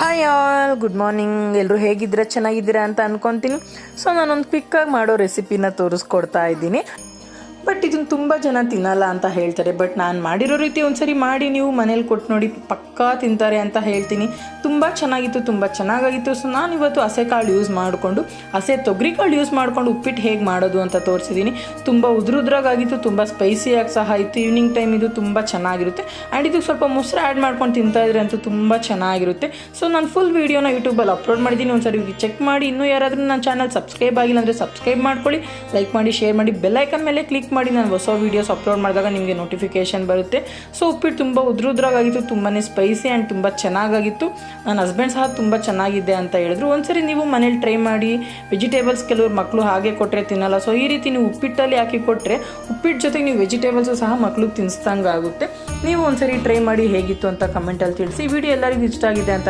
Hi all, good morning. ಎಲ್ಲರೂ ಹೇಗಿದ್ದೀರಾ? ಚೆನ್ನಾಗಿದ್ದೀರಾ ಅಂತ ಅನ್ಕೊತೀನಿ. ಸೊ ನಾನೊಂದು ಕ್ವಿಕ್ಕಾಗಿ ಮಾಡೋ ರೆಸಿಪಿನ ತೋರಿಸ್ಕೊಡ್ತಾ ಇದ್ದೀನಿ. ಬಟ್ ಇದನ್ನು ತುಂಬ ಜನ ತಿನ್ನಲ್ಲ ಅಂತ ಹೇಳ್ತಾರೆ. ಬಟ್ ನಾನು ಮಾಡಿರೋ ರೀತಿ ಒಂದ್ಸರಿ ಮಾಡಿ ನೀವು ಮನೇಲಿ ಕೊಟ್ಟು ನೋಡಿ, ಪಕ್ಕಾ ತಿಂತಾರೆ ಅಂತ ಹೇಳ್ತೀನಿ. ತುಂಬ ಚೆನ್ನಾಗಿತ್ತು, ತುಂಬ ಚೆನ್ನಾಗಾಗಿತ್ತು. ಸೊ ನಾನು ಇವತ್ತು ಹಸೆ ಕಾಳು ಯೂಸ್ ಮಾಡಿಕೊಂಡು, ಹಸೆ ತೊಗರಿ ಕಾಳು ಯೂಸ್ ಮಾಡಿಕೊಂಡು ಉಪ್ಪಿಟ್ಟು ಹೇಗೆ ಮಾಡೋದು ಅಂತ ತೋರಿಸಿದ್ದೀನಿ. ತುಂಬ ಉದ್ರುದ್ರಾಗಿತ್ತು, ತುಂಬ ಸ್ಪೈಸಿಯಾಗಿ ಸಹ ಇತ್ತು. ಈವ್ನಿಂಗ್ ಟೈಮ್ ಇದು ತುಂಬ ಚೆನ್ನಾಗಿರುತ್ತೆ. ಆ್ಯಂಡ್ ಇದಕ್ಕೆ ಸ್ವಲ್ಪ ಮೊಸರು ಆ್ಯಡ್ ಮಾಡ್ಕೊಂಡು ತಿಂತಾಯಿದ್ರೆ ಅಂತೂ ತುಂಬ ಚೆನ್ನಾಗಿರುತ್ತೆ. ಸೊ ನಾನು ಫುಲ್ ವೀಡಿಯೋನ ಯೂಟ್ಯೂಬಲ್ಲಿ ಅಪ್ಲೋಡ್ ಮಾಡಿದ್ದೀನಿ, ಒಂದ್ಸರಿ ಚೆಕ್ ಮಾಡಿ. ಇನ್ನೂ ಯಾರಾದರೂ ನನ್ನ ಚಾನಲ್ ಸಬ್ಸ್ಕ್ರೈಬ್ ಆಗಿಲ್ಲ ಅಂದರೆ ಸಬ್ಸ್ಕ್ರೈಬ್ ಮಾಡ್ಕೊಳ್ಳಿ, ಲೈಕ್ ಮಾಡಿ, ಶೇರ್ ಮಾಡಿ, ಬೆಲ್ ಐಕನ್ ಮೇಲೆ ಕ್ಲಿಕ್ ಮಾಡಿ. ನಾನು ಹೊಸ ವೀಡಿಯೋಸ್ ಅಪ್ಲೋಡ್ ಮಾಡಿದಾಗ ನಿಮಗೆ ನೋಟಿಫಿಕೇಶನ್ ಬರುತ್ತೆ. ಸೊ ಉಪ್ಪಿಟ್ಟು ತುಂಬ ಉದ್ರುದ್ರಾಗಿತ್ತು, ತುಂಬಾ ಸ್ಪೈಸಿ ಆ್ಯಂಡ್ ತುಂಬ ಚೆನ್ನಾಗಾಗಿತ್ತು. ನನ್ನ ಹಸ್ಬೆಂಡ್ ಸಹ ತುಂಬ ಚೆನ್ನಾಗಿದೆ ಅಂತ ಹೇಳಿದ್ರು. ಒಂದ್ಸರಿ ನೀವು ಮನೇಲಿ ಟ್ರೈ ಮಾಡಿ. ವೆಜಿಟೇಬಲ್ಸ್ ಕೆಲವರು ಮಕ್ಕಳು ಹಾಗೆ ಕೊಟ್ಟರೆ ತಿನ್ನಲ್ಲ. ಸೊ ಈ ರೀತಿ ನೀವು ಉಪ್ಪಿಟ್ಟಲ್ಲಿ ಹಾಕಿ ಕೊಟ್ಟರೆ, ಉಪ್ಪಿಟ್ಟು ಜೊತೆಗೆ ನೀವು ವೆಜಿಟೇಬಲ್ಸು ಸಹ ಮಕ್ಕಳಿಗೆ ತಿನ್ನಿಸ್ದಂಗೆ ಆಗುತ್ತೆ. ನೀವು ಒಂದ್ಸರಿ ಟ್ರೈ ಮಾಡಿ ಹೇಗಿತ್ತು ಅಂತ ಕಮೆಂಟಲ್ಲಿ ತಿಳಿಸಿ. ವಿಡಿಯೋ ಎಲ್ಲರಿಗೂ ಇಷ್ಟ ಆಗಿದೆ ಅಂತ